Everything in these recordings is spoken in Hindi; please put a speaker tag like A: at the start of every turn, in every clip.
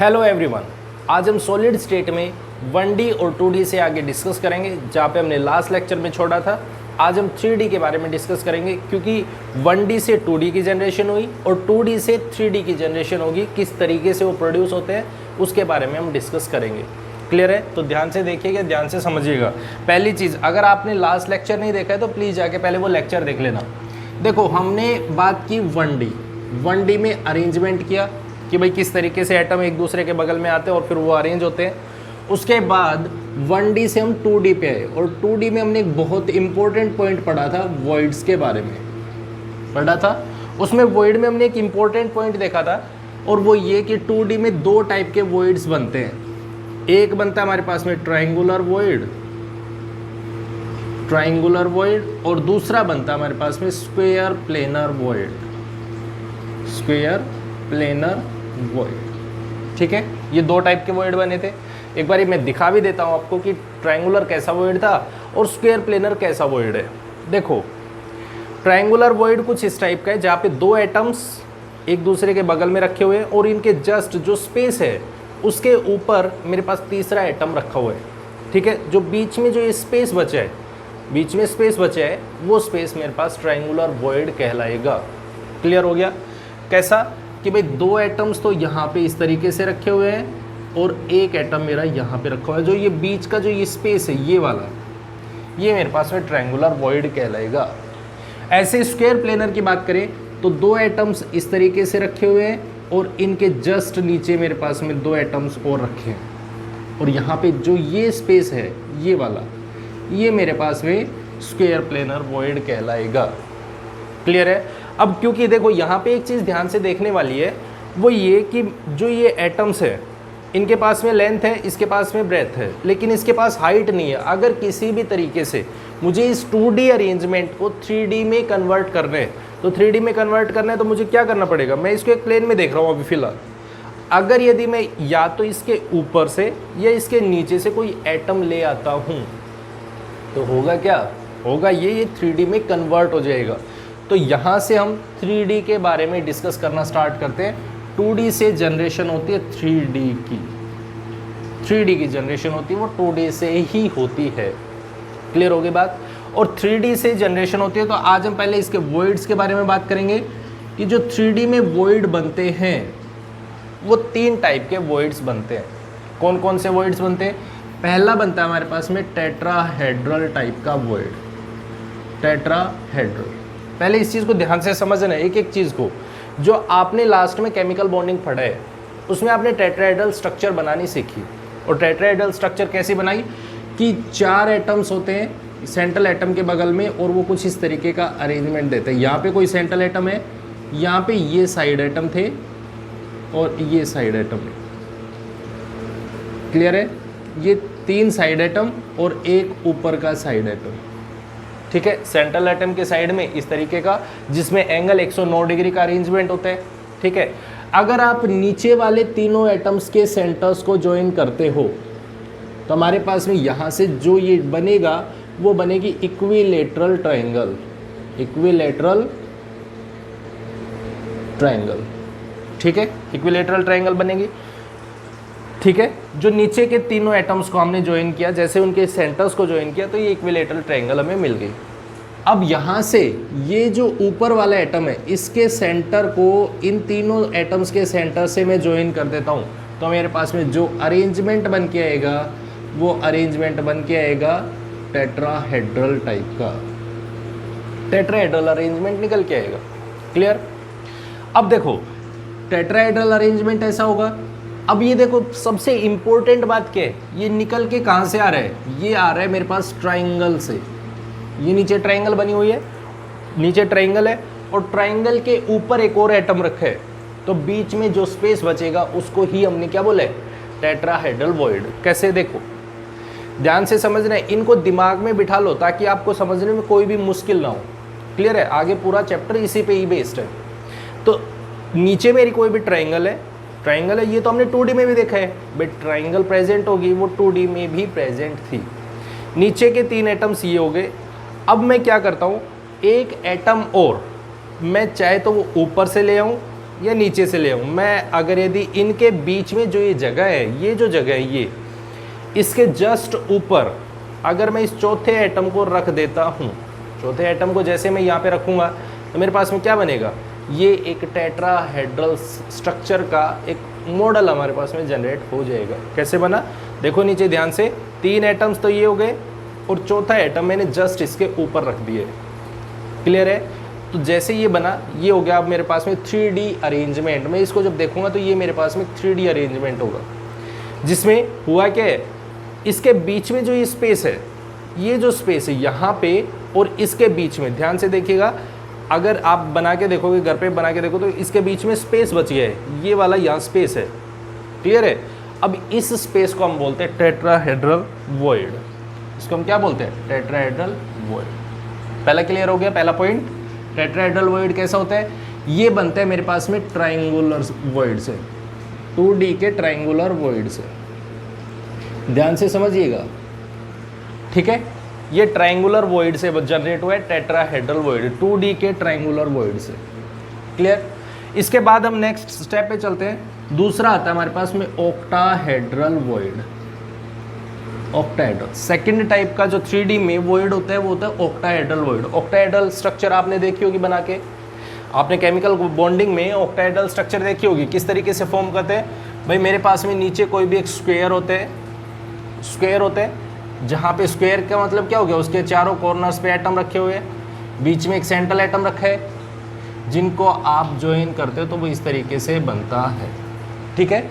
A: हेलो एवरीवन, आज हम सॉलिड स्टेट में 1D और 2D से आगे डिस्कस करेंगे। जहाँ पे हमने लास्ट लेक्चर में छोड़ा था, आज हम 3D के बारे में डिस्कस करेंगे, क्योंकि 1D से 2D की जनरेशन हुई और 2D से 3D की जनरेशन होगी। किस तरीके से वो प्रोड्यूस होते हैं उसके बारे में हम डिस्कस करेंगे। क्लियर है? तो ध्यान से देखिएगा, ध्यान से समझिएगा। पहली चीज़, अगर आपने लास्ट लेक्चर नहीं देखा है तो प्लीज़ जाके पहले वो लेक्चर देख लेना। देखो, हमने बात की 1D में अरेंजमेंट किया कि भाई किस तरीके से एटम एक दूसरे के बगल में आते हैं और फिर वो अरेंज होते हैं। उसके बाद 1D से हम 2D पे आए और 2D में हमने एक बहुत इंपॉर्टेंट पॉइंट पढ़ा था, वॉइड्स के बारे में पढ़ा था। उसमें वॉइड में हमने एक इंपॉर्टेंट पॉइंट देखा था और वो ये कि 2D में दो टाइप के वॉइड्स बनते हैं। एक बनता है हमारे पास में ट्रायंगुलर वॉइड और दूसरा बनता है हमारे पास में स्क्वायर प्लेनर वॉइड। ठीक है, ये दो टाइप के वॉइड बने थे। एक बार मैं दिखा भी देता हूँ आपको कि ट्रायंगुलर कैसा वॉइड था और स्क्वायर प्लेनर कैसा वॉइड है। देखो, ट्रायंगुलर वॉइड कुछ इस टाइप का है जहाँ पे दो एटम्स एक दूसरे के बगल में रखे हुए हैं और इनके जस्ट जो स्पेस है उसके ऊपर मेरे पास तीसरा एटम रखा हुआ है। ठीक है, जो बीच में जो ये स्पेस बचा है वो स्पेस मेरे पास ट्रायंगुलर वॉइड कहलाएगा। क्लियर हो गया? कैसा कि भाई दो एटम्स तो यहाँ पे इस तरीके से रखे हुए हैं और एक एटम मेरा यहाँ पे रखा हुआ है। जो ये बीच का जो ये स्पेस है ये वाला, ये मेरे पास में ट्रायंगुलर वॉइड कहलाएगा। ऐसे स्क्वायर प्लेनर की बात करें तो दो एटम्स इस तरीके से रखे हुए हैं और इनके जस्ट नीचे मेरे पास में दो एटम्स और रखे हैं और यहाँ पे जो ये स्पेस है ये वाला, ये मेरे पास में स्क्वायर प्लेनर वॉइड कहलाएगा। क्लियर है? अब क्योंकि देखो यहाँ पे एक चीज़ ध्यान से देखने वाली है, वो ये कि जो ये एटम्स है इनके पास में लेंथ है, इसके पास में ब्रेथ है, लेकिन इसके पास हाइट नहीं है। अगर किसी भी तरीके से मुझे इस 2D अरेंजमेंट को 3D में कन्वर्ट करना है तो मुझे क्या करना पड़ेगा? मैं इसको एक प्लेन में देख रहा हूँ अभी फ़िलहाल। अगर यदि मैं या तो इसके ऊपर से या इसके नीचे से कोई एटम ले आता हूँ तो होगा क्या? होगा ये 3D में कन्वर्ट हो जाएगा। तो यहाँ से हम 3D के बारे में डिस्कस करना स्टार्ट करते हैं। 2D से जनरेशन होती है 3D की जनरेशन होती है, वो 2D से ही होती है। क्लियर हो गई बात? और 3D से जनरेशन होती है। तो आज हम पहले इसके वॉइड्स के बारे में बात करेंगे कि जो 3D में वॉइड बनते हैं वो तीन टाइप के वॉइड्स बनते हैं। कौन कौन से वॉइड्स बनते हैं? पहला बनता है हमारे पास में टेट्राहेड्रल टाइप का वॉइड। टेट्राहेड्रल, पहले इस चीज़ को ध्यान से समझना है, एक एक चीज़ को। जो आपने लास्ट में केमिकल बॉन्डिंग पढ़ा है उसमें आपने टेट्राहेड्रल स्ट्रक्चर बनानी सीखी। और टेट्राहेड्रल स्ट्रक्चर कैसी बनाई कि चार एटम्स होते हैं सेंट्रल एटम के बगल में और वो कुछ इस तरीके का अरेंजमेंट देते हैं। यहाँ पे कोई सेंट्रल एटम है, यहाँ पे ये साइड एटम थे और ये साइड एटम है। क्लियर है? ये तीन साइड एटम और एक ऊपर का साइड एटम। ठीक है, सेंट्रल एटम के साइड में इस तरीके का जिसमें एंगल 109 डिग्री का अरेंजमेंट होता है। ठीक है, अगर आप नीचे वाले तीनों एटम्स के सेंटर्स को ज्वाइन करते हो तो हमारे पास में यहाँ से जो ये बनेगा वो बनेगी इक्विलेटरल ट्रायंगल। ठीक है, इक्विलेटरल ट्रायंगल बनेगी। ठीक है, जो नीचे के तीनों एटम्स को हमने ज्वाइन किया, जैसे उनके सेंटर्स को ज्वाइन किया तो ये इक्विलेटरल ट्रायंगल हमें मिल गई। अब यहाँ से ये जो ऊपर वाला एटम है इसके सेंटर को इन तीनों एटम्स के सेंटर से मैं ज्वाइन कर देता हूँ तो मेरे पास में जो अरेंजमेंट बन के आएगा वो अरेंजमेंट बन के आएगा टेट्राहेड्रल टाइप का। टेट्राहेड्रल अरेंजमेंट निकल के आएगा। क्लियर? अब देखो, टेट्राहेड्रल अरेंजमेंट ऐसा होगा। अब ये देखो, सबसे इम्पोर्टेंट बात क्या है, ये निकल के कहाँ से आ रहा है? ये आ रहा है मेरे पास ट्रायंगल से। ये नीचे ट्रायंगल बनी हुई है, नीचे ट्रायंगल है और ट्रायंगल के ऊपर एक और एटम रखा है, तो बीच में जो स्पेस बचेगा उसको ही हमने क्या बोला है? Tetrahedral void. कैसे? देखो, ध्यान से समझना है, इनको दिमाग में बिठा लो ताकि आपको समझने में कोई भी मुश्किल ना हो। क्लियर है? आगे पूरा चैप्टर इसी पे ही बेस्ड है। तो नीचे मेरी कोई भी ट्रायंगल है, ये तो हमने 2D में भी देखा है, बट ट्रायंगल प्रेजेंट होगी, वो 2D में भी प्रेजेंट थी। नीचे के तीन एटम्स ये हो गए। अब मैं क्या करता हूँ, एक एटम और मैं चाहे तो वो ऊपर से ले आऊँ या नीचे से ले आऊँ, मैं अगर यदि इनके बीच में जो ये जगह है, ये जो जगह है, ये इसके जस्ट ऊपर अगर मैं इस चौथे एटम को रख देता हूँ, चौथे एटम को जैसे मैं यहाँ पे रखूँगा तो मेरे पास में क्या बनेगा, ये एक टेट्राहेड्रल स्ट्रक्चर का एक मॉडल हमारे पास में जनरेट हो जाएगा। कैसे बना, देखो नीचे ध्यान से, 3 एटम्स तो ये हो गए और चौथा एटम मैंने जस्ट इसके ऊपर रख दिए। क्लियर है? तो जैसे ये बना, ये हो गया अब मेरे पास में 3D अरेंजमेंट। मैं इसको जब देखूंगा तो ये मेरे पास में 3D अरेंजमेंट होगा, जिसमें हुआ क्या है, इसके बीच में जो ये स्पेस है, ये जो स्पेस है यहाँ पे और इसके बीच में, ध्यान से देखिएगा, अगर आप बना के देखोगे, घर पे बना के देखो तो इसके बीच में स्पेस बच गया है, ये वाला यहाँ स्पेस है। क्लियर है? अब इस स्पेस को हम बोलते हैं टेट्राहेड्रल वॉइड। इसको हम क्या बोलते हैं, टेट्राहेड्रल वॉइड। पहला क्लियर हो गया, पहला पॉइंट। टेट्राहेड्रल वॉइड कैसा होता है, ये बनता है मेरे पास में ट्राइंगुलर वॉइड से, 2D के ट्राइंगुलर वॉइड से। ध्यान से समझिएगा, ठीक है? ये ट्राइंगुलर वॉइड से जनरेट हुआ है टेट्राहेड्रल वॉइड, 2D के ट्राइंगुलर वॉइड से। क्लियर? इसके बाद हम नेक्स्ट स्टेप पे चलते हैं। दूसरा आता है हमारे पास में octahedral void. Octahedral second type का जो 3D में वॉइड होता है वो होता है ऑक्टाहेड्रल वॉइड। ऑक्टाहेड्रल स्ट्रक्चर आपने देखी होगी बना के, आपने केमिकल बॉन्डिंग में ऑक्टाहेड्रल स्ट्रक्चर देखी होगी, किस तरीके से फॉर्म करते हैं। भाई मेरे पास में नीचे कोई भी एक स्क्वायर होते हैं, जहाँ पे स्क्वायर का मतलब क्या हो गया, उसके चारों कॉर्नर्स पे एटम रखे हुए हैं, बीच में एक सेंट्रल एटम रखा है, जिनको आप ज्वाइन करते हो तो वो इस तरीके से बनता है। ठीक है?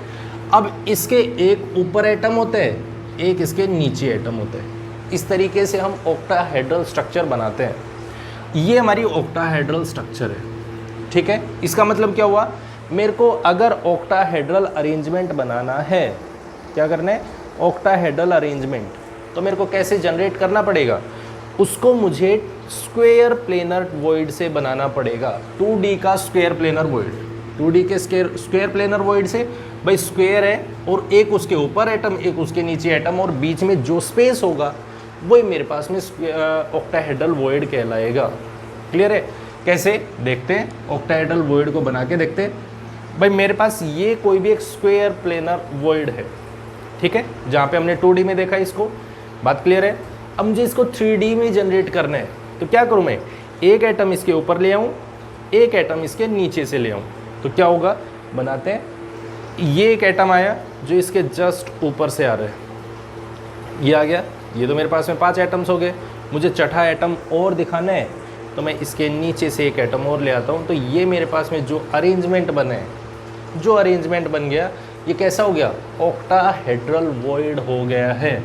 A: अब इसके एक ऊपर एटम होते हैं, एक इसके नीचे एटम होते हैं। इस तरीके से हम ऑक्टाहेड्रल स्ट्रक्चर बनाते हैं। ये हमारी ऑक्टाहेड्रल स्ट्रक्चर है। ठीक है? इसका मतलब क्या हुआ, मेरे को अगर ऑक्टाहेड्रल अरेंजमेंट बनाना है, क्या करना है, ऑक्टाहेड्रल अरेंजमेंट, तो मेरे को कैसे जनरेट करना पड़ेगा, उसको मुझे स्क्वायर प्लेनर वॉइड से बनाना पड़ेगा। 2D का स्क्वायर प्लेनर वॉइड, 2D के स्क्वायर प्लेनर वॉइड से। भाई स्क्वायर है और एक उसके ऊपर एटम, एक उसके नीचे एटम, और बीच में जो स्पेस होगा वही मेरे पास में ऑक्टाहेड्रल वॉइड कहलाएगा। क्लियर है? कैसे देखते हैं, ऑक्टाहेड्रल वॉइड को बना के देखते हैं। भाई मेरे पास ये कोई भी एक स्क्वायर प्लेनर वॉइड है, ठीक है, जहाँ पे हमने 2D में देखा इसको, बात क्लियर है। अब मुझे इसको 3D में जनरेट करना है, तो क्या करूँ मैं, एक एटम इसके ऊपर ले आऊँ, एक एटम इसके नीचे से ले आऊँ, तो क्या होगा, बनाते हैं। ये एक एटम आया जो इसके जस्ट ऊपर से आ रहा है, ये आ गया, ये तो मेरे पास में 5 एटम्स हो गए। मुझे छठा एटम और दिखाना है तो मैं इसके नीचे से एक एटम और ले आता हूँ। तो ये मेरे पास में जो अरेंजमेंट बने, जो अरेंजमेंट बन गया, ये कैसा हो गया, ऑक्टाहेड्रल वॉइड हो गया है।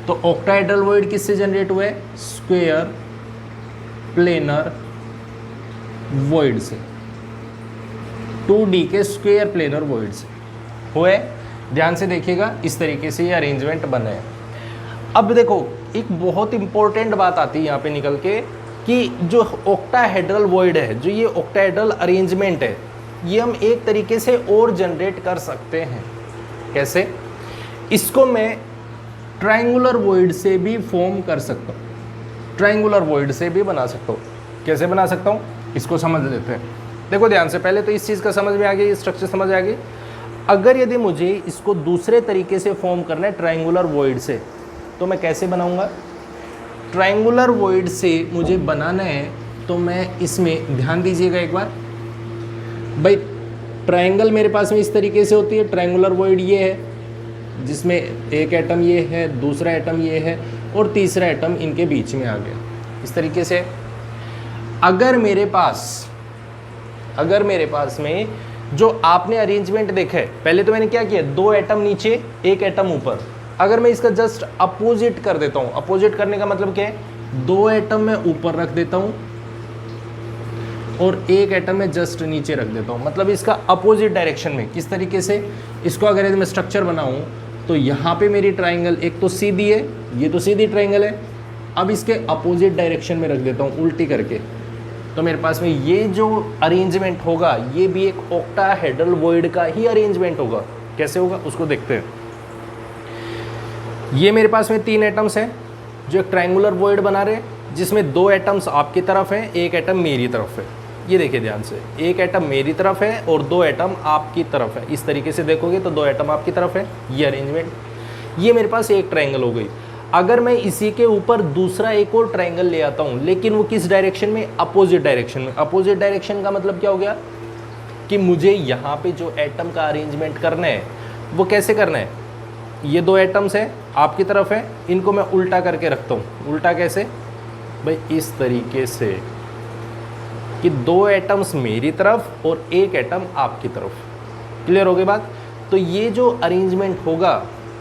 A: तो ऑक्टाहेड्रल वॉइड किससे जनरेट हुआ है, स्क्वायर प्लेनर वॉइड से, 2D के स्क्वायर प्लेनर वॉइड से हुए। ध्यान से देखिएगा, इस तरीके से ये अरेंजमेंट बना है। अब देखो एक बहुत इंपॉर्टेंट बात आती है यहाँ पे निकल के, कि जो ऑक्टाहेड्रल वॉइड है, जो ये ऑक्टाहेड्रल अरेंजमेंट है, ये हम एक तरीके से और जनरेट कर सकते हैं। कैसे? इसको मैं ट्रायंगुलर वॉइड से भी फॉर्म कर सकता हूँ, ट्रायंगुलर वॉइड से भी बना सकता हूँ। कैसे बना सकता हूँ, इसको समझ लेते हैं। देखो ध्यान से, पहले तो इस चीज़ का समझ में आ गई, स्ट्रक्चर समझ आ गई। अगर यदि मुझे इसको दूसरे तरीके से फॉर्म करना है ट्रायंगुलर वॉइड से, तो मैं कैसे बनाऊँगा, ट्रायंगुलर वॉइड से मुझे बनाना है तो मैं इसमें ध्यान दीजिएगा एक बार। भाई ट्रायंगल मेरे पास में इस तरीके से होती है, ट्रायंगुलर वॉइड ये है जिसमें एक एटम ये है, दूसरा एटम ये है और तीसरा एटम इनके बीच में आ गया, इस तरीके से। अगर मेरे पास में जो आपने अरेंजमेंट देखा है, पहले तो मैंने क्या किया, 2 एटम नीचे, एक एटम ऊपर। अगर मैं इसका जस्ट अपोजिट कर देता हूँ, अपोजिट करने का मतलब क्या है, 2 एटम मैं ऊपर रख देता हूँ और एक एटम में जस्ट नीचे रख देता हूँ, मतलब इसका अपोजिट डायरेक्शन में। किस तरीके से, इसको अगर मैं स्ट्रक्चर बनाऊँ तो यहाँ पे मेरी ट्राइंगल एक तो सीधी है, ये तो सीधी ट्राइंगल है, अब इसके अपोजिट डायरेक्शन में रख देता हूँ उल्टी करके, तो मेरे पास में ये जो अरेंजमेंट होगा ये भी एक ऑक्टाहेड्रल वॉइड का ही अरेंजमेंट होगा। कैसे होगा उसको देखते हैं। ये मेरे पास में 3 एटम्स हैं जो एक ट्रायंगुलर वॉइड बना रहे हैं, जिसमें 2 एटम्स आपकी तरफ हैं, एक एटम मेरी तरफ है। ये देखिए ध्यान से, एक एटम मेरी तरफ है और 2 एटम आपकी तरफ है। इस तरीके से देखोगे तो 2 एटम आपकी तरफ है, ये अरेंजमेंट। ये मेरे पास एक ट्रायंगल हो गई। अगर मैं इसी के ऊपर दूसरा एक और ट्रायंगल ले आता हूँ, लेकिन वो किस डायरेक्शन में, अपोजिट डायरेक्शन में। अपोजिट डायरेक्शन का मतलब क्या हो गया कि मुझे यहाँ पे जो एटम का अरेंजमेंट करना है वो कैसे करना है। ये 2 एटम्स हैं आपकी तरफ है, इनको मैं उल्टा करके रखता हूँ। उल्टा कैसे भाई, इस तरीके से कि 2 एटम्स मेरी तरफ और 1 एटम आपकी तरफ। क्लियर हो गई बात। तो ये जो अरेंजमेंट होगा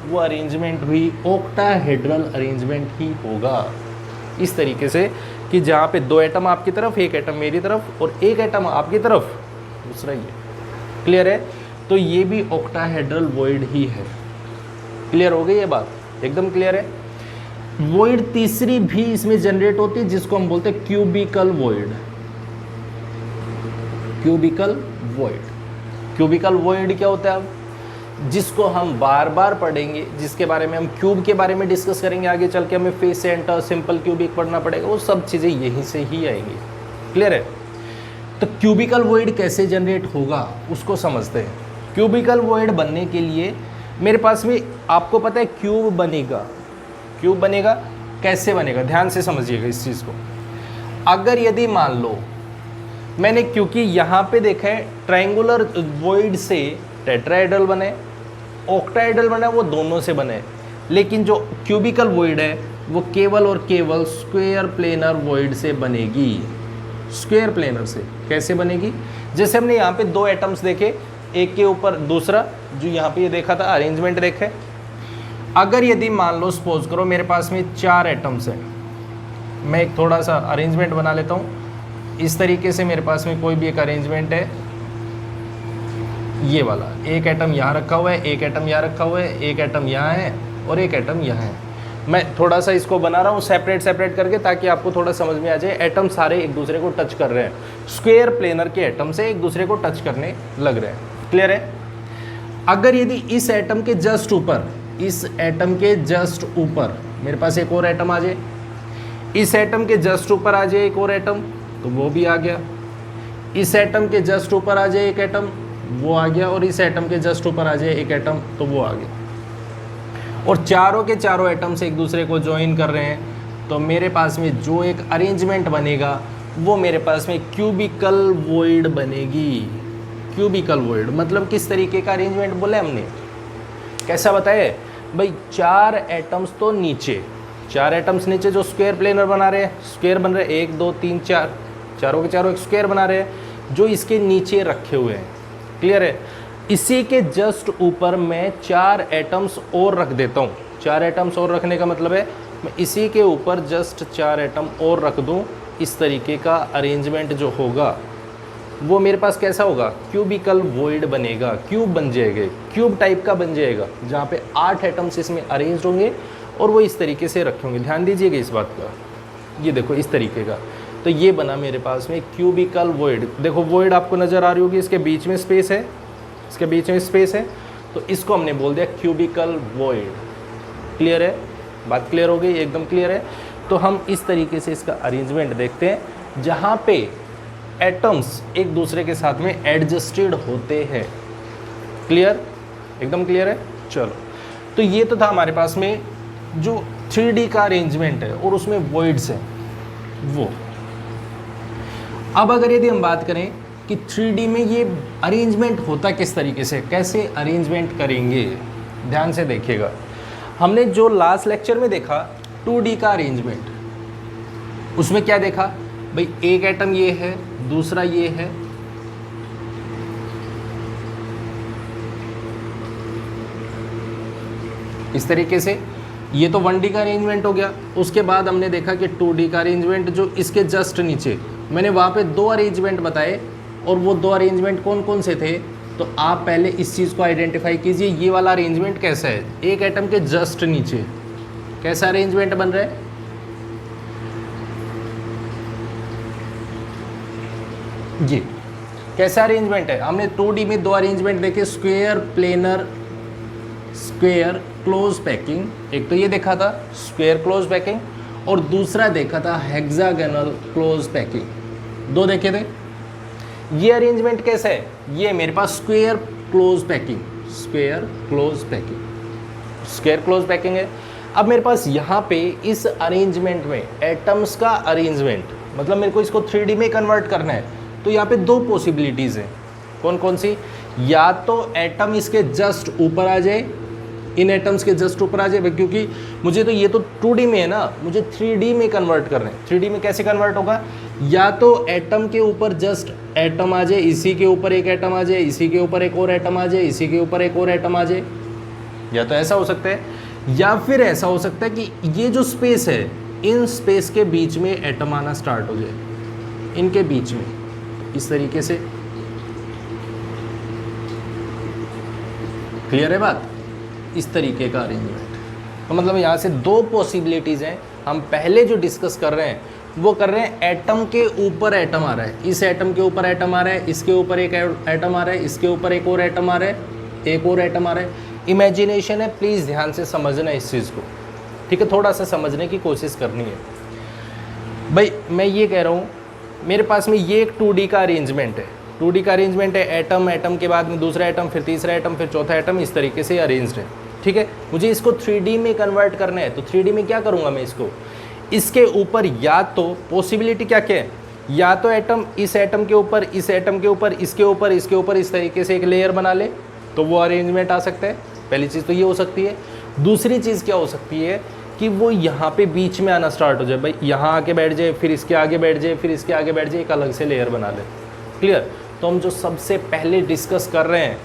A: वो अरेंजमेंट भी ऑक्टाहेड्रल अरेंजमेंट ही होगा। इस तरीके से कि जहाँ पे 2 एटम आपकी तरफ, 1 एटम मेरी तरफ और 1 एटम आपकी तरफ, दूसरा ये। क्लियर है। तो ये भी ऑक्टाहेड्रल वॉइड ही है। क्लियर हो गई ये बात, एकदम क्लियर है। वॉइड तीसरी भी इसमें जनरेट होती है जिसको हम बोलते हैं cubical void. Cubical void, cubical void क्या होता है अब, जिसको हम बार बार पढ़ेंगे, जिसके बारे में हम क्यूब के बारे में डिस्कस करेंगे आगे चल के। हमें फेस सेंटर, सिंपल क्यूबिक पढ़ना पड़ेगा, वो सब चीज़ें यहीं से ही आएंगी। क्लियर है। तो क्यूबिकल वॉइड कैसे जनरेट होगा उसको समझते हैं। क्यूबिकल वॉइड बनने के लिए मेरे पास में, आपको पता है क्यूब बनेगा। क्यूब बनेगा कैसे बनेगा, ध्यान से समझिएगा इस चीज़ को। अगर यदि मान लो मैंने, क्योंकि यहाँ पे देखा है ट्रायंगुलर वॉइड से टेट्राहेड्रल बने, ऑक्टाहेड्रल बना, वो दोनों से बने। लेकिन जो क्यूबिकल वॉइड है वो केवल और केवल स्क्वायर प्लेनर वॉइड से बनेगी। स्क्वायर प्लेनर से कैसे बनेगी, जैसे हमने यहाँ पे 2 एटम्स देखे, एक के ऊपर दूसरा, जो यहाँ पे ये देखा था अरेंजमेंट देखे। अगर यदि मान लो सपोज करो मेरे पास में 4 एटम्स हैं, मैं एक थोड़ा सा अरेंजमेंट बना लेता हूँ। इस तरीके से मेरे पास में कोई भी एक अरेंजमेंट है, ये वाला, एक एटम यहाँ रखा हुआ है, एक एटम यहाँ रखा हुआ है, एक एटम यहाँ है और एक एटम यहाँ है। मैं थोड़ा सा इसको बना रहा हूँ सेपरेट करके, ताकि आपको थोड़ा समझ में आ जाए। एटम सारे एक दूसरे को टच कर रहे हैं, स्क्वायर प्लेनर के एटम से एक दूसरे को टच करने लग रहे हैं। क्लियर है। अगर यदि इस एटम के जस्ट ऊपर, इस एटम के जस्ट ऊपर मेरे पास एक और एटम आ जाए, इस एटम के जस्ट ऊपर आ जाए एक और एटम, तो वो भी आ गया। इस एटम के जस्ट ऊपर आ जाए एक एटम, वो आ गया। और इस एटम के जस्ट ऊपर आ जाए एक एटम, तो वो आ गया। और चारों के चारों एटम से एक दूसरे को ज्वाइन कर रहे हैं, तो मेरे पास में जो एक अरेंजमेंट बनेगा वो मेरे पास में क्यूबिकल वॉइड बनेगी। क्यूबिकल वॉइड मतलब किस तरीके का अरेंजमेंट बोला हमने, कैसा बताए भाई। 4 एटम्स तो नीचे, 4 एटम्स नीचे जो स्क्वायर प्लेनर बना रहे हैं, स्क्वायर बन रहे हैं 1 2 3 4, चारों के चारों एक स्क्वायर बना रहे हैं जो इसके नीचे रखे हुए हैं। क्लियर है। इसी के जस्ट ऊपर मैं 4 एटम्स और रख देता हूँ। 4 एटम्स और रखने का मतलब है मैं इसी के ऊपर जस्ट 4 एटम और रख दूँ। इस तरीके का अरेंजमेंट जो होगा वो मेरे पास कैसा होगा, क्यूबिकल वॉइड बनेगा। क्यूब बन जाएगा, क्यूब टाइप का बन जाएगा, जहाँ पे 8 एटम्स इसमें अरेंज होंगे और वो इस तरीके से रखे होंगे। ध्यान दीजिएगा इस बात का। ये देखो इस तरीके का, तो ये बना मेरे पास में क्यूबिकल वॉइड। देखो वॉइड आपको नज़र आ रही होगी, इसके बीच में स्पेस है, इसके बीच में स्पेस है, तो इसको हमने बोल दिया क्यूबिकल वॉइड। क्लियर है, बात क्लियर हो गई, एकदम क्लियर है। तो हम इस तरीके से इसका अरेंजमेंट देखते हैं जहाँ पे एटम्स एक दूसरे के साथ में एडजस्टेड होते हैं। क्लियर, एकदम क्लियर है। चलो, तो ये तो था हमारे पास में जो 3D का अरेंजमेंट है और उसमें वॉइड्स हैं वो। अब अगर यदि हम बात करें कि 3D में ये अरेंजमेंट होता किस तरीके से, कैसे अरेंजमेंट करेंगे, ध्यान से देखिएगा। हमने जो लास्ट लेक्चर में देखा 2D का अरेंजमेंट, उसमें क्या देखा भाई, एक एटम ये है, दूसरा ये है, इस तरीके से। ये तो 1D का अरेंजमेंट हो गया। उसके बाद हमने देखा कि 2D का अरेंजमेंट, जो इसके जस्ट नीचे मैंने वहाँ पे 2 अरेंजमेंट बताए, और वो 2 अरेंजमेंट कौन कौन से थे, तो आप पहले इस चीज़ को आइडेंटिफाई कीजिए। ये वाला अरेंजमेंट कैसा है, एक एटम के जस्ट नीचे कैसा अरेंजमेंट बन रहा है, जी कैसा अरेंजमेंट है। हमने 2D में 2 अरेंजमेंट देखे, square planar, square close packing. एक तो ये देखा था स्क्वायर क्लोज पैकिंग, और दूसरा देखा था हेक्सागोनल क्लोज पैकिंग। 2 देखे थे। ये अरेंजमेंट कैसा है, ये मेरे पास square close packing, square close packing, square close packing है। अब मेरे पास यहाँ पे इस अरेंजमेंट में एटम्स का अरेंजमेंट, मतलब मेरे को इसको 3D में कन्वर्ट करना है, तो यहाँ पे दो पॉसिबिलिटीज़ हैं। कौन कौन सी, या तो एटम इसके जस्ट ऊपर आ जाए, इन एटम्स के जस्ट ऊपर आ जाए, क्योंकि मुझे तो ये तो 2D में है ना, मुझे 3D में कन्वर्ट करना है। 3D में कैसे कन्वर्ट होगा, या तो एटम के ऊपर जस्ट एटम आ जाए, इसी के ऊपर एक एटम आ जाए, इसी के ऊपर एक और एटम आ जाए, इसी के ऊपर एक और एटम आ जाए, या तो ऐसा हो सकता है, या फिर ऐसा हो सकता है कि ये जो स्पेस है, इन स्पेस के बीच में एटम आना स्टार्ट हो जाए, इनके बीच में, इस तरीके से। क्लियर है बात, इस तरीके का अरेंजमेंट। तो मतलब यहाँ से दो पॉसिबिलिटीज़ हैं। हम पहले जो डिस्कस कर रहे हैं वो कर रहे हैं एटम के ऊपर एटम आ रहा है, इस एटम के ऊपर एटम आ रहा है, इसके ऊपर एक एटम आ रहा है, इसके ऊपर एक और एटम आ रहा है, एक और एटम आ रहा है। इमेजिनेशन है, प्लीज़ ध्यान से समझना इस चीज़ को, ठीक है, थोड़ा सा समझने की कोशिश करनी है। भाई मैं ये कह रहा हूँ, मेरे पास में ये एक 2D का अरेंजमेंट है, 2D का अरेंजमेंट है, एटम, एटम के बाद में दूसरा एटम, फिर तीसरा एटम, फिर चौथा एटम, इस तरीके से अरेंज्ड है, ठीक है। मुझे इसको 3D में कन्वर्ट करना है, तो 3D में क्या करूँगा मैं, इसको इसके ऊपर या तो पॉसिबिलिटी क्या क्या है, या तो एटम इस एटम के ऊपर, इस एटम के ऊपर, इसके ऊपर, इसके ऊपर, इस तरीके से एक लेयर बना ले, तो वो अरेंजमेंट आ सकता है। पहली चीज़ तो ये हो सकती है। दूसरी चीज़ क्या हो सकती है कि वो यहाँ पे बीच में आना स्टार्ट हो जाए, भाई यहाँ आके बैठ जाए, फिर इसके आगे बैठ जाए, फिर इसके आगे बैठ जाए, एक अलग से लेयर बना ले। क्लियर। तो हम जो सबसे पहले डिस्कस कर रहे हैं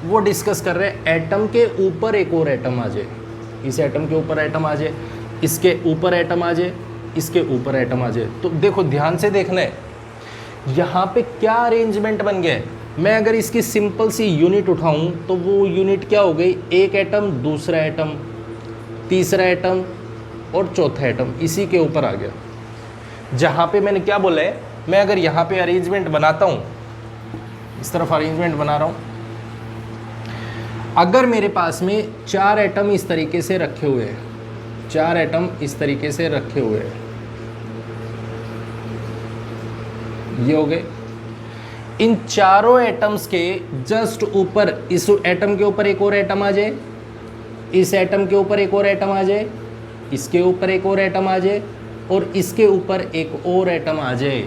A: वो डिस्कस कर रहे हैं एटम के ऊपर एक और एटम आ जाए, इस एटम के ऊपर एटम आ जाए, इसके ऊपर एटम आ जाए, इसके ऊपर एटम आ जाए। तो देखो ध्यान से देखना है यहाँ पे क्या अरेंजमेंट बन गया है। मैं अगर इसकी सिंपल सी यूनिट उठाऊं तो वो यूनिट क्या हो गई, एक एटम, दूसरा एटम, तीसरा एटम और चौथा एटम इसी के ऊपर आ गया। जहाँ पे मैंने क्या बोला है, मैं अगर यहाँ पे अरेंजमेंट बनाता हूँ, इस तरफ अरेंजमेंट बना रहा हूँ, अगर मेरे पास में 4 एटम इस तरीके से रखे हुए हैं, 4 एटम इस तरीके से रखे हुए हैं, ये हो गए। इन चारों एटम्स के जस्ट ऊपर, इस एटम के ऊपर एक और एटम आ जाए, इस एटम के ऊपर एक और एटम आ जाए, इसके ऊपर एक और एटम आ जाए और इसके ऊपर एक और एटम आ जाए,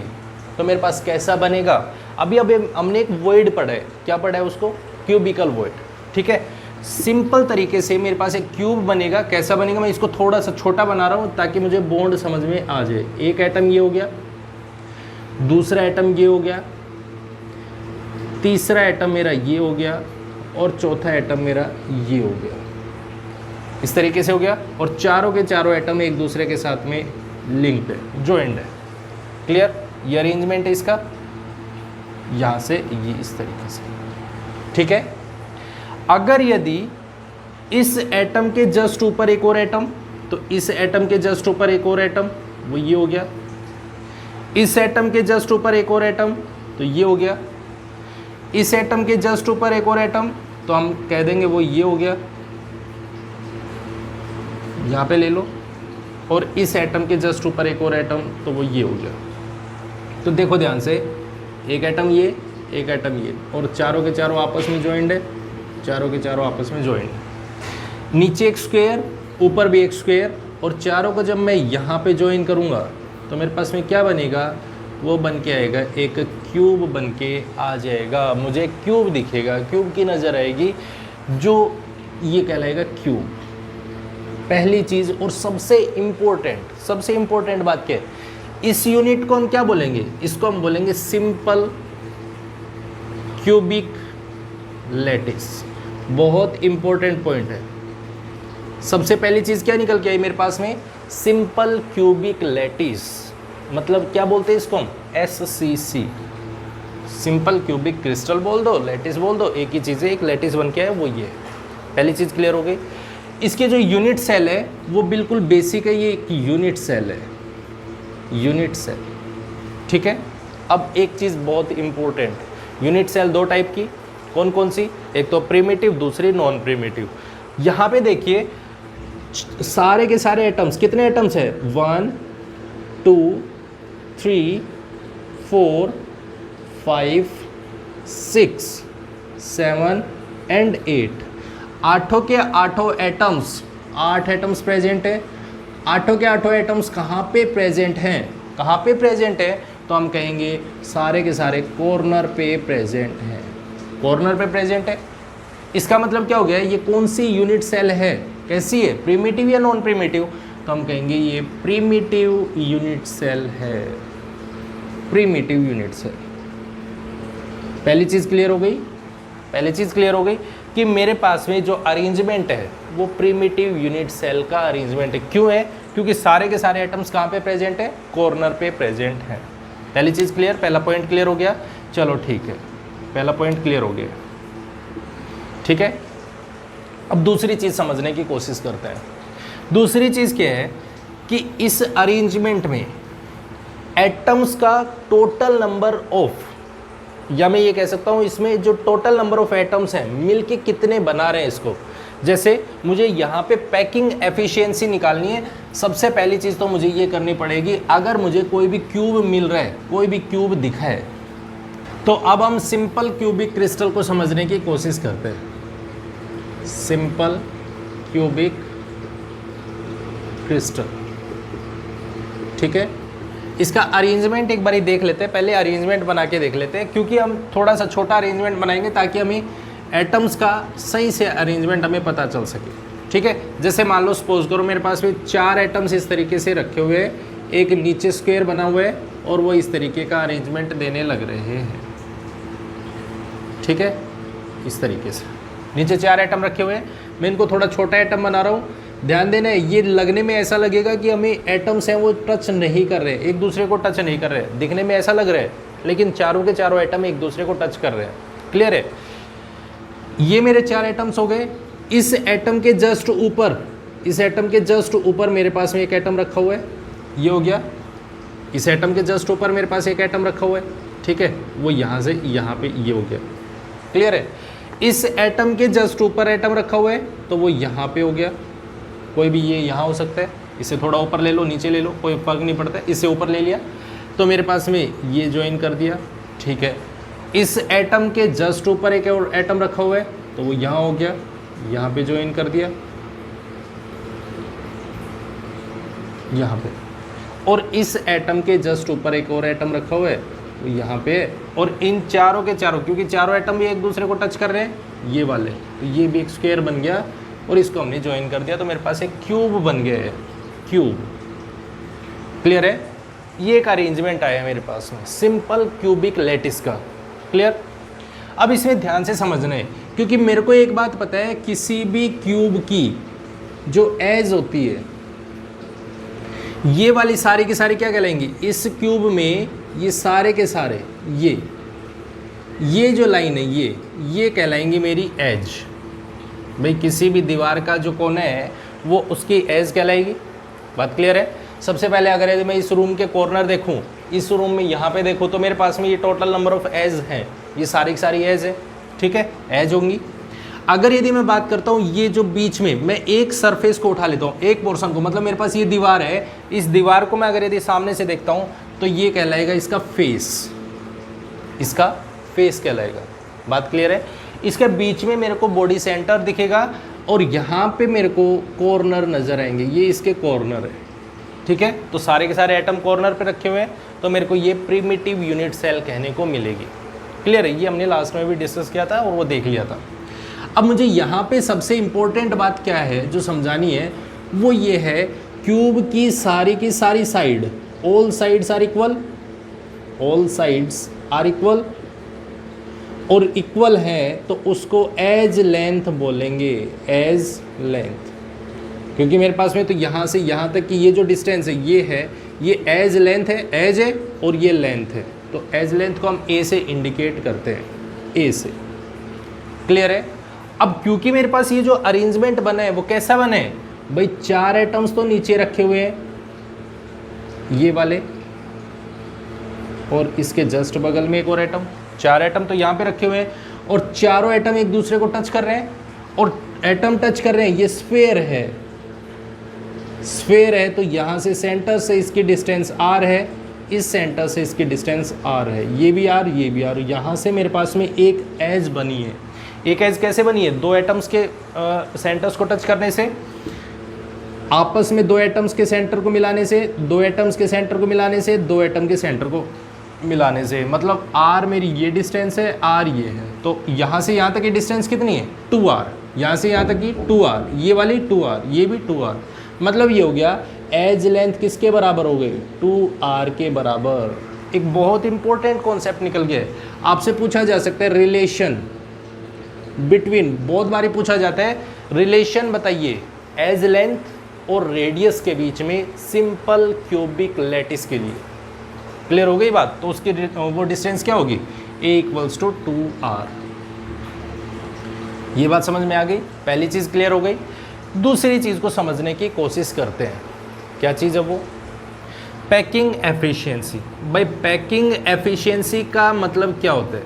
A: तो मेरे पास कैसा बनेगा। अभी हमने एक वॉइड पढ़ा है, क्या पढ़ा है उसको, क्यूबिकल वॉइड, ठीक है। सिंपल तरीके से मेरे पास एक क्यूब बनेगा। कैसा बनेगा, मैं इसको थोड़ा सा छोटा बना रहा हूँ ताकि मुझे बॉन्ड समझ में आ जाए। एक एटम ये हो गया, दूसरा एटम ये हो गया, तीसरा एटम मेरा ये हो गया और चौथा एटम मेरा ये हो गया, इस तरीके से हो गया। और चारों के चारों एटम एक दूसरे के साथ में लिंक्ड है, जॉइंट है। क्लियर, ये अरेंजमेंट है इसका, यहाँ से ये इस तरीके से, ठीक है। अगर यदि इस एटम के जस्ट ऊपर एक और एटम, तो इस एटम के जस्ट ऊपर एक और एटम, वो ये हो गया। इस एटम के जस्ट ऊपर एक और एटम, तो ये हो गया। इस एटम के जस्ट ऊपर एक और एटम, तो हम कह देंगे वो ये हो गया, यहाँ पे ले लो। और इस एटम के जस्ट ऊपर एक और एटम, तो वो ये हो गया। तो देखो ध्यान से, एक एटम ये, एक एटम ये, और चारों के चारों आपस में जॉइंड है, चारों के चारों आपस में जॉइंड है। नीचे एक स्क्वायर, ऊपर भी एक स्क्वायर, और चारों को जब मैं यहाँ पे जॉइन करूँगा तो मेरे पास में क्या बनेगा, वो बन के आएगा, एक क्यूब बन के आ जाएगा। मुझे क्यूब दिखेगा, क्यूब की नज़र आएगी, जो ये कहलाएगा क्यूब। पहली चीज़ और सबसे इम्पोर्टेंट बात क्या है, इस यूनिट को हम क्या बोलेंगे, इसको हम बोलेंगे सिंपल क्यूबिक लैटिस। बहुत इम्पोर्टेंट पॉइंट है। सबसे पहली चीज़ क्या निकल के आई मेरे पास में, सिंपल क्यूबिक लैटिस। मतलब क्या बोलते हैं इसको हम, SCC, सिंपल क्यूबिक क्रिस्टल बोल दो, लैटिस बोल दो, एक ही चीज़ है, एक लैटिस बन के है, वो ये। पहली चीज़ क्लियर हो गई। इसके जो यूनिट सेल है वो बिल्कुल बेसिक है, ये एक यूनिट सेल है, यूनिट सेल, ठीक है। अब एक चीज़ बहुत इंपॉर्टेंट, यूनिट सेल दो टाइप की, कौन कौन सी, एक तो प्रिमिटिव, दूसरी नॉन प्रिमिटिव। यहाँ पे देखिए सारे के सारे एटम्स, कितने एटम्स है, 1 2 3 4 5 6, 7 एंड 8। आठों के आठों एटम्स, 8 एटम्स प्रेजेंट है। आठों के आठों एटम्स कहाँ पे प्रेजेंट हैं? कहाँ पे प्रेजेंट है? तो हम कहेंगे सारे के सारे कॉर्नर पे प्रेजेंट हैं। कॉर्नर पे प्रेजेंट है, इसका मतलब क्या हो गया? ये कौन सी यूनिट सेल है? कैसी है? प्रिमिटिव या नॉन प्रिमिटिव? तो हम कहेंगे ये प्रिमिटिव यूनिट सेल है। Primitive unit cell. पहली चीज़ क्लियर हो गई? पहली चीज़ क्लियर हो गई कि मेरे पास में जो अरेंजमेंट है वो प्रिमिटिव यूनिट सेल का अरेंजमेंट है। क्यों है? क्योंकि सारे के सारे एटम्स कहाँ पे प्रेजेंट है? कॉर्नर पे प्रेजेंट है। पहली चीज़ क्लियर, पहला पॉइंट क्लियर हो गया। चलो ठीक है, पहला पॉइंट क्लियर हो गया। ठीक है, अब दूसरी चीज़ समझने की कोशिश करते हैं। दूसरी चीज़ क्या है कि इस अरेंजमेंट में एटम्स का टोटल नंबर ऑफ, या मैं ये कह सकता हूँ इसमें जो टोटल नंबर ऑफ एटम्स हैं मिलके कितने बना रहे हैं इसको। जैसे मुझे यहाँ पे पैकिंग एफिशिएंसी निकालनी है, सबसे पहली चीज़ तो मुझे ये करनी पड़ेगी, अगर मुझे कोई भी क्यूब मिल रहा है, कोई भी क्यूब दिखा है, तो अब हम सिंपल क्यूबिक क्रिस्टल को समझने की कोशिश करते हैं। सिंपल क्यूबिक क्रिस्टल, ठीक है। इसका अरेंजमेंट एक बारी देख लेते हैं, पहले अरेंजमेंट बना के देख लेते हैं, क्योंकि हम थोड़ा सा छोटा अरेंजमेंट बनाएंगे ताकि हमें एटम्स का सही से अरेंजमेंट हमें पता चल सके। ठीक है, जैसे मान लो सपोज करो मेरे पास में 4 एटम्स इस तरीके से रखे हुए हैं, एक नीचे स्क्वायर बना हुआ है और वो इस तरीके का अरेंजमेंट देने लग रहे हैं। ठीक है, इस तरीके से नीचे 4 एटम रखे हुए हैं, मैं इनको थोड़ा छोटा एटम बना रहा हूँ। ध्यान देना, ये लगने में ऐसा लगेगा कि हमें एटम्स हैं वो टच नहीं कर रहे, एक दूसरे को टच नहीं कर रहे, दिखने में ऐसा लग रहा है, लेकिन चारों के चारों एटम एक दूसरे को टच कर रहे हैं। क्लियर है? ये मेरे 4 एटम्स हो गए। इस एटम के जस्ट ऊपर, इस एटम के जस्ट ऊपर मेरे पास में एक एटम रखा हुआ है, ये हो गया। इस एटम के जस्ट ऊपर मेरे पास एक एटम रखा हुआ है, ठीक है, वो यहाँ से यहाँ पे ये हो गया। क्लियर है? इस एटम के जस्ट ऊपर एटम रखा हुआ है तो वो यहाँ पे हो गया, कोई भी ये यहाँ हो सकता है, इसे थोड़ा ऊपर ले लो, नीचे ले लो, कोई फर्क नहीं पड़ता, इसे ऊपर ले लिया तो मेरे पास में ये ज्वाइन कर दिया। ठीक है, इस एटम के जस्ट ऊपर एक और एटम रखा हुआ है तो वो यहाँ हो गया, यहाँ पे ज्वाइन कर दिया, यहाँ पे। और इस एटम के जस्ट ऊपर एक और एटम रखा हुआ है तो यहाँ पे, और इन चारों के चारों, क्योंकि चारों एटम भी एक दूसरे को टच कर रहे हैं, ये वाले, तो ये भी एक स्क्वायर बन गया और इसको हमने ज्वाइन कर दिया तो मेरे पास एक क्यूब बन गया है, क्यूब। क्लियर है? ये एक अरेंजमेंट आया मेरे पास में सिंपल क्यूबिक लैटिस का। क्लियर? अब इसमें ध्यान से समझना है, क्योंकि मेरे को एक बात पता है, किसी भी क्यूब की जो एज होती है, ये वाली सारी की सारी क्या कहलाएंगी? इस क्यूब में ये सारे के सारे, ये जो लाइन है ये कहलाएंगी मेरी एज। भाई किसी भी दीवार का जो कोना है वो उसकी एज कहलाएगी। बात क्लियर है? सबसे पहले अगर यदि मैं इस रूम के कॉर्नर देखूं, इस रूम में यहाँ पे देखूं, तो मेरे पास में ये टोटल नंबर ऑफ एज हैं, ये सारी की सारी एज है। ठीक है, एज होंगी। अगर यदि मैं बात करता हूँ ये जो बीच में, मैं एक सरफेस को उठा लेता हूँ, एक पोर्शन को, मतलब मेरे पास ये दीवार है, इस दीवार को मैं अगर यदि सामने से देखता हूँ तो ये कहलाएगा इसका फेस, इसका फेस कहलाएगा। बात क्लियर है? इसके बीच में मेरे को बॉडी सेंटर दिखेगा और यहाँ पे मेरे को कॉर्नर नज़र आएंगे, ये इसके कॉर्नर है। ठीक है, तो सारे के सारे एटम कॉर्नर पे रखे हुए हैं तो मेरे को ये प्रिमिटिव यूनिट सेल कहने को मिलेगी। क्लियर है? ये हमने लास्ट में भी डिस्कस किया था और वो देख लिया था। अब मुझे यहाँ पे सबसे इम्पोर्टेंट बात क्या है जो समझानी है, वो ये है क्यूब की सारी side, all sides are equal, all sides are equal, और इक्वल है तो उसको एज लेंथ बोलेंगे, एज लेंथ। क्योंकि मेरे पास में तो यहाँ से यहाँ तक की ये जो डिस्टेंस है ये है, ये एज लेंथ है, एज है और ये लेंथ है, तो एज लेंथ को हम ए से इंडिकेट करते हैं, ए से। क्लियर है? अब क्योंकि मेरे पास ये जो अरेंजमेंट बना है वो कैसा बना है भाई, 4 एटम्स तो नीचे रखे हुए हैं, ये वाले, और इसके जस्ट बगल में एक और एटम, 4 एटम तो यहाँ पे रखे हुए हैं और चारों एटम एक दूसरे को टच कर रहे हैं, और एटम टच कर रहे हैं, ये स्फीयर है, स्फीयर है तो यहाँ से सेंटर से इसकी डिस्टेंस r है इस सेंटर से इसकी डिस्टेंस r है, ये भी r, ये भी r। यहाँ से मेरे पास में एक एज बनी है। एक एज कैसे बनी है? दो एटम्स के सेंटर्स को टच करने से, आपस में दो एटम्स के सेंटर को मिलाने से, दो एटम्स के सेंटर को मिलाने से, दो एटम के सेंटर को मिलाने से। मतलब r मेरी ये डिस्टेंस है, r ये है, तो यहाँ से यहाँ तक की डिस्टेंस कितनी है? 2r। यहाँ से यहाँ तक की 2r, ये वाली 2r, ये भी 2r। मतलब ये हो गया एज लेंथ किसके बराबर हो गई? 2r के बराबर। एक बहुत इंपॉर्टेंट कॉन्सेप्ट निकल गया है। आपसे पूछा जा सकता है रिलेशन बिटवीन, बहुत बारी पूछा जाता है रिलेशन बताइए एज लेंथ और रेडियस के बीच में सिंपल क्यूबिक लैटिस के लिए। क्लियर हो गई बात? तो उसकी वो डिस्टेंस क्या होगी? a = 2r। ये बात समझ में आ गई? पहली चीज़ क्लियर हो गई। दूसरी चीज़ को समझने की कोशिश करते हैं। क्या चीज़ है वो? Packing efficiency. भाई पैकिंग एफिशिएंसी का मतलब क्या होता है?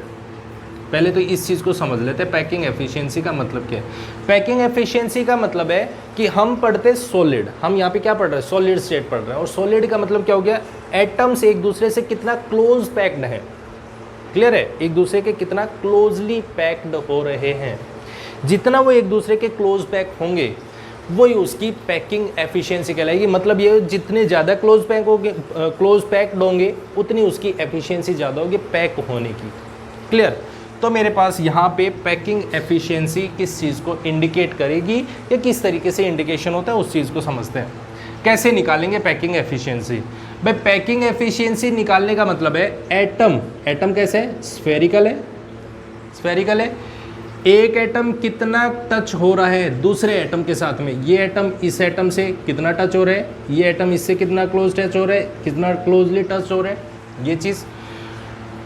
A: पहले तो इस चीज़ को समझ लेते हैं, पैकिंग एफिशिएंसी का मतलब क्या है। पैकिंग एफिशिएंसी का मतलब है कि हम पढ़ते सॉलिड, हम यहाँ पे क्या पढ़ रहे हैं? सॉलिड स्टेट पढ़ रहे हैं। और सॉलिड का मतलब क्या हो गया? एटम्स एक दूसरे से कितना क्लोज पैक्ड है। क्लियर है? एक दूसरे के कितना क्लोजली पैक्ड हो रहे हैं। जितना वो एक दूसरे के क्लोज पैक होंगे वही उसकी पैकिंग एफिशिएंसी कहलाएगी। मतलब ये जितने ज़्यादा क्लोज पैक्ड होंगे उतनी उसकी एफिशिएंसी ज़्यादा होगी पैक होने की। क्लियर? तो मेरे पास यहाँ पे पैकिंग एफिशिएंसी किस चीज़ को इंडिकेट करेगी या किस तरीके से इंडिकेशन होता है उस चीज़ को समझते हैं। कैसे निकालेंगे पैकिंग एफिशिएंसी? भाई पैकिंग एफिशिएंसी निकालने का मतलब है एटम कैसे है? स्फेरिकल है। स्फेरिकल है। एक एटम कितना टच हो रहा है दूसरे एटम के साथ में। ये एटम इस एटम से कितना टच हो रहा है, ये एटम इससे कितना क्लोज टच हो रहा है, कितना क्लोजली टच हो रहा है, ये चीज़।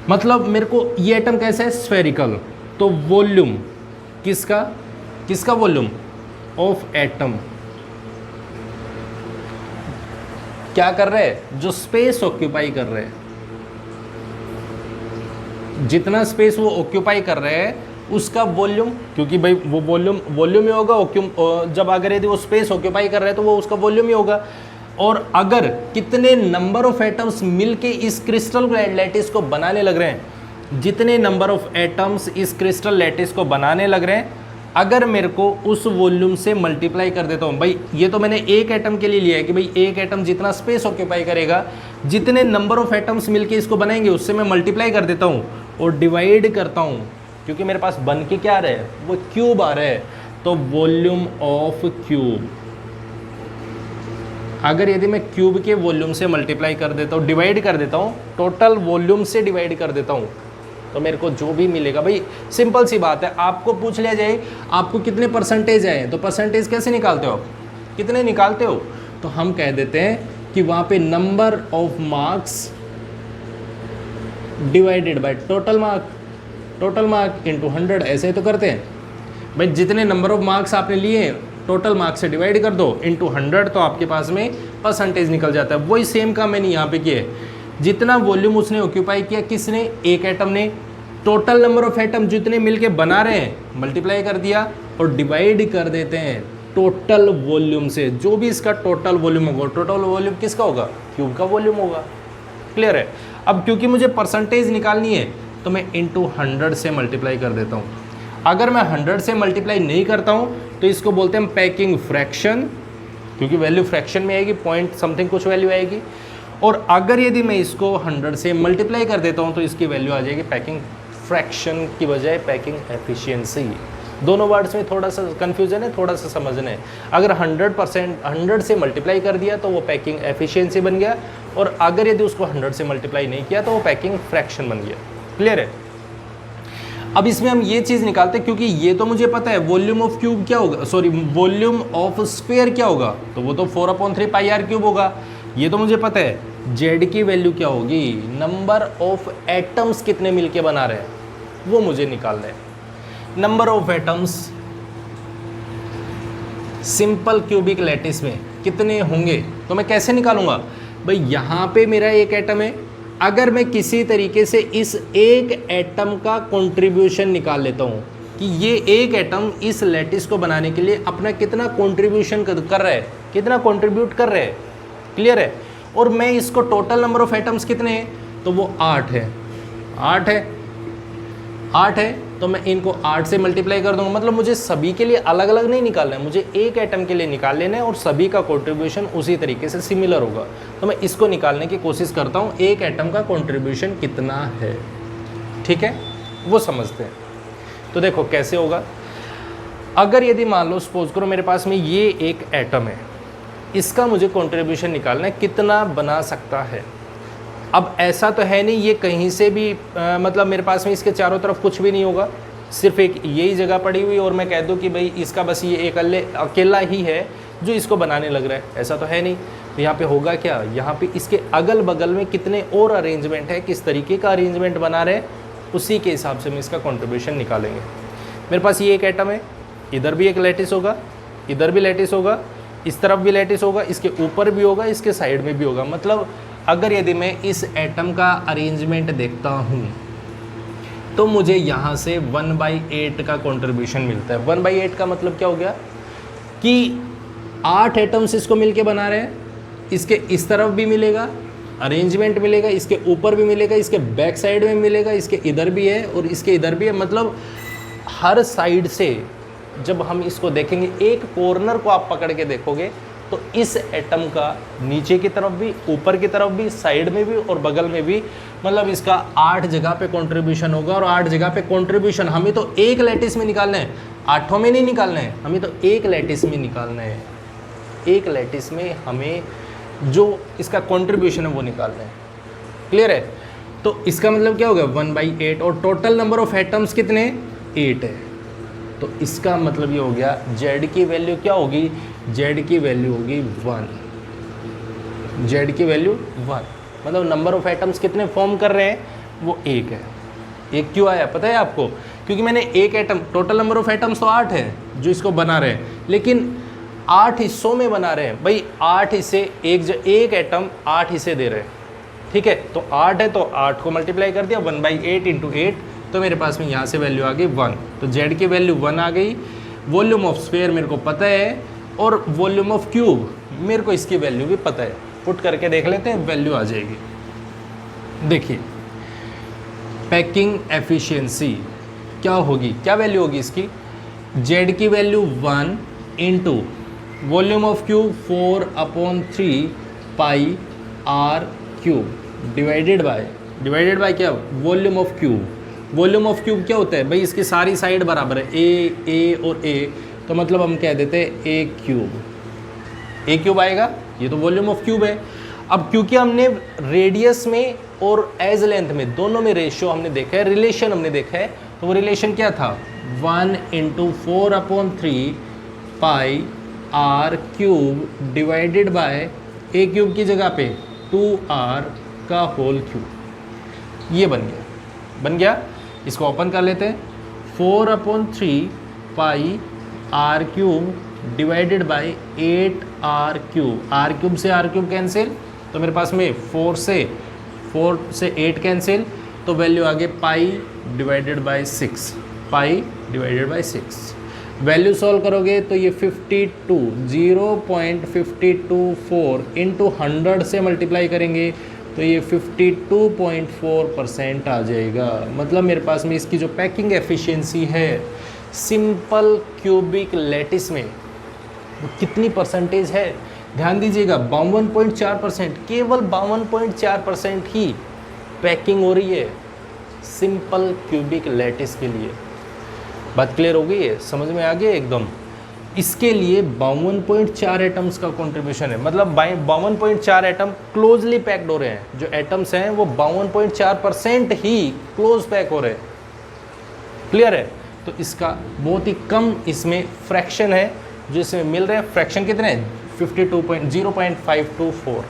A: मतलब मेरे को ये एटम कैसा है? स्फेरिकल। तो वॉल्यूम किसका वॉल्यूम? Of atom. क्या कर रहे हैं? जो स्पेस ऑक्यूपाई कर रहे हैं, जितना स्पेस वो ऑक्यूपाई कर रहे हैं उसका वॉल्यूम, क्योंकि भाई वो वॉल्यूम ही होगा। जब अगर यदि वो स्पेस ऑक्यूपाई कर रहे हैं तो वो उसका वॉल्यूम ही होगा। और अगर कितने नंबर ऑफ एटम्स मिलके इस क्रिस्टल लैटिस को बनाने लग रहे हैं, जितने नंबर ऑफ एटम्स इस क्रिस्टल लैटिस को बनाने लग रहे हैं, अगर मेरे को उस वॉल्यूम से मल्टीप्लाई कर देता हूँ। भाई ये तो मैंने एक एटम के लिए लिया है कि भाई एक एटम जितना स्पेस ऑक्यूपाई करेगा, जितने नंबर ऑफ एटम्स मिलके इसको बनाएंगे उससे मैं मल्टीप्लाई कर देता हूँ और डिवाइड करता हूँ, क्योंकि मेरे पास बन के क्या आ रहा है? वो क्यूब आ रहा है। तो वॉल्यूम ऑफ क्यूब, अगर यदि मैं क्यूब के वॉल्यूम से मल्टीप्लाई कर देता हूँ, डिवाइड कर देता हूँ, टोटल वॉल्यूम से डिवाइड कर देता हूँ, तो मेरे को जो भी मिलेगा, भाई सिंपल सी बात है, आपको पूछ लिया जाए आपको कितने परसेंटेज आए, तो परसेंटेज कैसे निकालते हो आप? कितने निकालते हो? तो हम कह देते हैं कि वहाँ पे number of marks divided by total mark into 100, ऐसे तो करते हैं। भाई जितने नंबर ऑफ मार्क्स आपने लिए टोटल मार्क्स से डिवाइड कर दो इंटू 100, तो आपके पास में परसेंटेज निकल जाता है। वही सेम काम मैंने यहाँ पे किया है। जितना वॉल्यूम उसने ऑक्यूपाई किया, किसने? एक एटम ने। टोटल नंबर ऑफ एटम जितने मिलके बना रहे हैं मल्टीप्लाई कर दिया और डिवाइड कर देते हैं टोटल वॉल्यूम से। जो भी इसका टोटल वॉल्यूम होगा, टोटल वॉल्यूम किसका होगा? क्यूब का वॉल्यूम होगा। क्लियर है? अब क्योंकि मुझे परसेंटेज निकालनी है तो मैं इंटू 100 से मल्टीप्लाई कर देता हूँ। अगर मैं 100 से मल्टीप्लाई नहीं करता हूँ तो इसको बोलते हैं पैकिंग फ्रैक्शन, क्योंकि वैल्यू फ्रैक्शन में आएगी, पॉइंट समथिंग कुछ वैल्यू आएगी। और अगर यदि मैं इसको 100 से मल्टीप्लाई कर देता हूँ तो इसकी वैल्यू आ जाएगी पैकिंग फ्रैक्शन की बजाय पैकिंग एफिशिएंसी। दोनों वर्ड्स में थोड़ा सा कन्फ्यूजन है, थोड़ा सा समझना है। अगर 100 से मल्टीप्लाई कर दिया तो वो पैकिंग एफिशिएंसी बन गया, और अगर यदि उसको 100 से मल्टीप्लाई नहीं किया तो वो पैकिंग फ्रैक्शन बन गया। क्लियर है? अब इसमें हम ये चीज़ निकालते हैं, क्योंकि ये तो मुझे पता है वॉल्यूम ऑफ क्यूब क्या होगा, सॉरी वॉल्यूम ऑफ स्फीयर क्या होगा, तो वो तो 4/3 पाई आर क्यूब होगा। ये तो मुझे पता है। जेड की वैल्यू क्या होगी? नंबर ऑफ एटम्स कितने मिलके बना रहे हैं वो मुझे निकालना है। Number of atoms simple cubic lattice में कितने होंगे, तो मैं कैसे निकालूंगा? भाई यहाँ पे मेरा एक एटम है, अगर मैं किसी तरीके से इस एक एटम का कंट्रीब्यूशन निकाल लेता हूँ कि ये एक एटम इस लैटिस को बनाने के लिए अपना कितना कंट्रीब्यूशन कर रहा है, कितना कंट्रीब्यूट कर रहा है। क्लियर है? और मैं इसको टोटल नंबर ऑफ एटम्स कितने हैं, तो वो 8 है, 8 है, 8 है, तो मैं इनको 8 से मल्टीप्लाई कर दूंगा। मतलब मुझे सभी के लिए अलग अलग नहीं निकालना है, मुझे एक एटम के लिए निकाल लेना है और सभी का कंट्रीब्यूशन उसी तरीके से सिमिलर होगा। तो मैं इसको निकालने की कोशिश करता हूँ, एक एटम का कंट्रीब्यूशन कितना है, ठीक है, वो समझते हैं। तो देखो कैसे होगा, अगर यदि मान लो सपोज करो मेरे पास में ये एक एटम है, इसका मुझे कंट्रीब्यूशन निकालना है कितना बना सकता है। अब ऐसा तो है नहीं ये कहीं से भी मतलब मेरे पास में इसके चारों तरफ कुछ भी नहीं होगा, सिर्फ एक यही जगह पड़ी हुई और मैं कह दूं कि भाई इसका बस ये एक अकेला ही है जो इसको बनाने लग रहा है, ऐसा तो है नहीं। तो यहाँ पे होगा क्या, यहाँ पे इसके अगल बगल में कितने और अरेंजमेंट है, किस तरीके का अरेंजमेंट बना रहे हैं, उसी के हिसाब से हम इसका कंट्रीब्यूशन निकालेंगे। मेरे पास ये एक एटम है, इधर भी एक लैटिस होगा, इधर भी लैटिस होगा, इस तरफ भी लैटिस होगा, इसके ऊपर भी होगा, इसके साइड में भी होगा। मतलब अगर यदि मैं इस एटम का अरेंजमेंट देखता हूँ तो मुझे यहाँ से 1/8 का कंट्रीब्यूशन मिलता है। 1/8 का मतलब क्या हो गया कि 8 एटम्स इसको मिलके बना रहे हैं, इसके इस तरफ भी मिलेगा अरेंजमेंट मिलेगा, इसके ऊपर भी मिलेगा, इसके बैक साइड में मिलेगा, इसके इधर भी है और इसके इधर भी है। मतलब हर साइड से जब हम इसको देखेंगे, एक कॉर्नर को आप पकड़ के देखोगे तो इस एटम का नीचे की तरफ भी, ऊपर की तरफ भी, साइड में भी और बगल में भी, मतलब इसका 8 जगह पे कंट्रीब्यूशन होगा। और 8 जगह पे कंट्रीब्यूशन हमें तो एक लैटिस में निकालना है, 8 में नहीं निकालना है, हमें तो एक लैटिस में निकालना है। एक लैटिस में हमें जो इसका कंट्रीब्यूशन है वो निकालना है। क्लियर है? तो इसका मतलब क्या होगा 1/8 और टोटल नंबर ऑफ एटम्स कितने 8 है। तो इसका मतलब ये हो गया Z की वैल्यू क्या होगी, Z की वैल्यू होगी 1, Z की वैल्यू 1। मतलब नंबर ऑफ एटम्स कितने फॉर्म कर रहे हैं वो 1 है। एक क्यों आया पता है आपको, क्योंकि मैंने एक atom, total number of atoms तो 8 है जो इसको बना रहे हैं, लेकिन 8 हिस्सों में बना रहे हैं भाई। 8 हिस्से, एक एटम 8 हिस्से दे रहे हैं, ठीक है। तो 8 है तो 8 को मल्टीप्लाई कर दिया 1/8 × 8, तो मेरे पास में यहाँ से वैल्यू आ गई 1। तो Z की वैल्यू 1 आ गई। वॉल्यूम ऑफ स्फीयर मेरे को पता है और वॉल्यूम ऑफ क्यूब मेरे को इसकी वैल्यू भी पता है। पुट करके देख लेते हैं, वैल्यू आ जाएगी। देखिए पैकिंग एफिशिएंसी क्या होगी, क्या वैल्यू होगी इसकी, Z की value 1 × volume of cube 4/3 πr³ divided by क्या, volume of cube. Volume of cube क्या होता है भाई, इसकी सारी साइड बराबर है, ए और ए, तो मतलब हम कह देते हैं ए क्यूब आएगा। ये तो वॉल्यूम ऑफ क्यूब है। अब क्योंकि हमने रेडियस में और एज लेंथ में दोनों में रेशियो हमने देखा है, रिलेशन हमने देखा है, तो वो रिलेशन क्या था 1 × 4/3 πr³ डिवाइडेड बाय ए क्यूब की जगह पे 2r का होल क्यूब। ये बन गया। इसको ओपन कर लेते हैं, 4/3 πr³ divided bye 8r³। r³ से r³ कैंसिल, तो मेरे पास में 4 से 8 कैंसिल, तो वैल्यू आ गई π/6। वैल्यू सॉल्व करोगे तो ये 0.524 × 100 से मल्टीप्लाई करेंगे तो ये 52.4% आ जाएगा। मतलब मेरे पास में इसकी जो पैकिंग एफिशिएंसी है सिंपल क्यूबिक लैटिस में वो कितनी परसेंटेज है, ध्यान दीजिएगा 52.4%। केवल 52.4% ही पैकिंग हो रही है सिंपल क्यूबिक लैटिस के लिए। बात क्लियर हो गई है, समझ में आ गया एकदम। इसके लिए 52.4 एटम्स का कंट्रीब्यूशन है, मतलब 52.4 एटम क्लोजली पैक्ड हो रहे हैं। जो एटम्स हैं वो 52.4% ही क्लोज पैक हो रहे हैं। क्लियर है? तो इसका बहुत ही कम इसमें फ्रैक्शन है जो इसमें मिल रहे हैं। फ्रैक्शन कितने हैं 0.524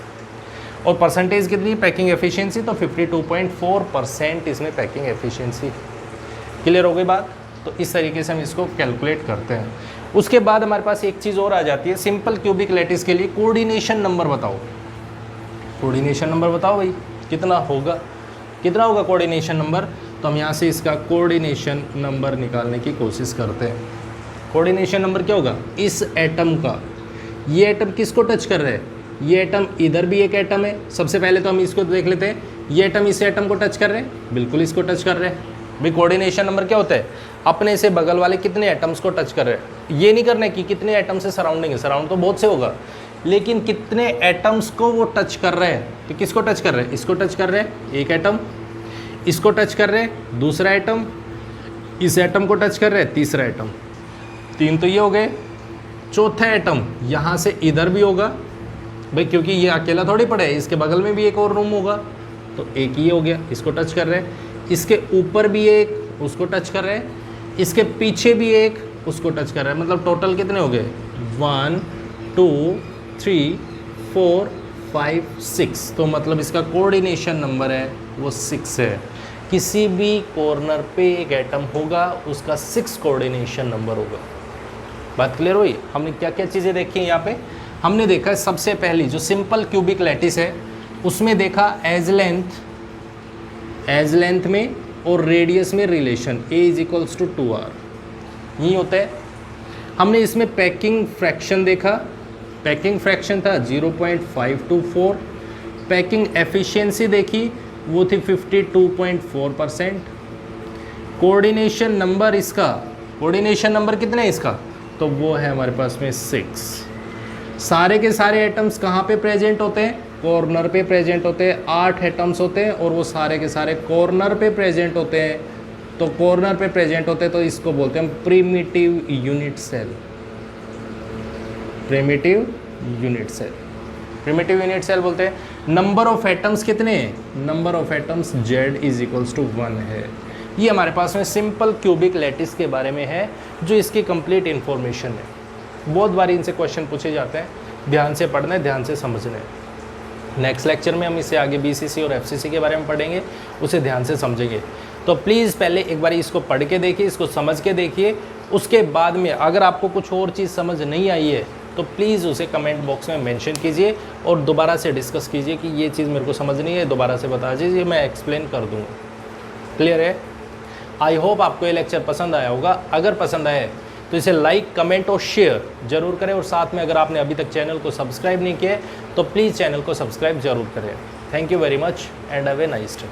A: और परसेंटेज कितनी पैकिंग एफिशिएंसी, तो 52.4% इसमें पैकिंग एफिशिएंसी। क्लियर हो गई बात? तो इस तरीके से हम इसको कैलकुलेट करते हैं। उसके बाद हमारे पास एक चीज़ और आ जाती है, सिंपल क्यूबिक लैटिस के लिए कोऑर्डिनेशन नंबर बताओ। कोऑर्डिनेशन नंबर बताओ भाई, कितना होगा कोऑर्डिनेशन नंबर। तो हम यहाँ से इसका कोऑर्डिनेशन नंबर निकालने की कोशिश करते हैं। कोऑर्डिनेशन नंबर क्या होगा, इस एटम का, ये एटम किसको टच कर रहा है, ये एटम इधर भी एक एटम है। सबसे पहले तो हम इसको देख लेते हैं, ये एटम इस एटम को टच कर रहे हैं, बिल्कुल इसको टच कर रहे हैं। भाई कोऑर्डिनेशन नंबर क्या होता है, अपने से बगल वाले कितने एटम्स को टच कर रहे हैं। ये नहीं करना है कि कितने एटम से सराउंडिंग है, सराउंड तो बहुत से होगा, लेकिन कितने एटम्स को वो टच कर रहे हैं। तो किसको टच कर रहे हैं, इसको टच कर रहे हैं एक एटम, इसको टच कर रहे हैं दूसरा एटम, इस एटम को टच कर रहे हैं तीसरा एटम। 3 तो ये हो गए। चौथा एटम यहाँ से इधर भी होगा भाई, क्योंकि ये अकेला थोड़ी पड़ा है, इसके बगल में भी एक और रूम होगा, तो एक ही हो गया, इसको टच कर रहे हैं। इसके ऊपर भी एक, उसको टच कर रहे हैं, इसके पीछे भी एक, उसको टच कर रहे हैं। मतलब टोटल कितने हो गए, 1 2 3 4 5 6। तो मतलब इसका कोऑर्डिनेशन नंबर है वो 6 है। किसी भी कॉर्नर पे एक एटम होगा, उसका 6 कोऑर्डिनेशन नंबर होगा। बात क्लियर हुई। हमने क्या क्या चीज़ें देखी हैं यहाँ पे, हमने देखा है सबसे पहली जो सिंपल क्यूबिक लैटिस है, उसमें देखा एज लेंथ में और रेडियस में रिलेशन a = 2r, यही होता है। हमने इसमें पैकिंग फ्रैक्शन देखा, पैकिंग फ्रैक्शन था 0.524। पैकिंग एफिशिएंसी देखी, वो थी 52.4%। कोऑर्डिनेशन नंबर, इसका कोऑर्डिनेशन नंबर कितना है इसका, तो वो है हमारे पास में 6। सारे के सारे एटम्स कहाँ पे प्रेजेंट होते हैं, कॉर्नर पे प्रेजेंट होते हैं। 8 एटम्स होते हैं और वो सारे के सारे कॉर्नर पे प्रेजेंट होते हैं। तो कॉर्नर पे प्रेजेंट होते हैं तो इसको बोलते हैं हम primitive unit cell. Primitive unit cell, primitive unit cell बोलते हैं। नंबर ऑफ एटम्स कितने हैं, नंबर ऑफ एटम्स Z = 1 है। ये हमारे पास में सिंपल क्यूबिक लैटिस के बारे में है, जो इसकी कंप्लीट इन्फॉर्मेशन है। बहुत बार इनसे क्वेश्चन पूछे जाते हैं, ध्यान से पढ़ना है, ध्यान से समझना है। नेक्स्ट लेक्चर में हम इससे आगे BCC और FCC के बारे में पढ़ेंगे, उसे ध्यान से समझेंगे। तो प्लीज़ पहले एक बार इसको पढ़ के देखिए, इसको समझ के देखिए। उसके बाद में अगर आपको कुछ और चीज़ समझ नहीं आई है तो प्लीज़ उसे कमेंट बॉक्स में मेंशन कीजिए और दोबारा से डिस्कस कीजिए कि ये चीज़ मेरे को समझ नहीं है, दोबारा से बता दीजिए, मैं एक्सप्लेन कर दूँगा। क्लियर है। आई होप आपको ये लेक्चर पसंद आया होगा। अगर पसंद आए तो इसे लाइक, कमेंट और शेयर जरूर करें। और साथ में अगर आपने अभी तक चैनल को सब्सक्राइब नहीं किया तो प्लीज़ चैनल को सब्सक्राइब जरूर करें। Thank you very much and have a nice day.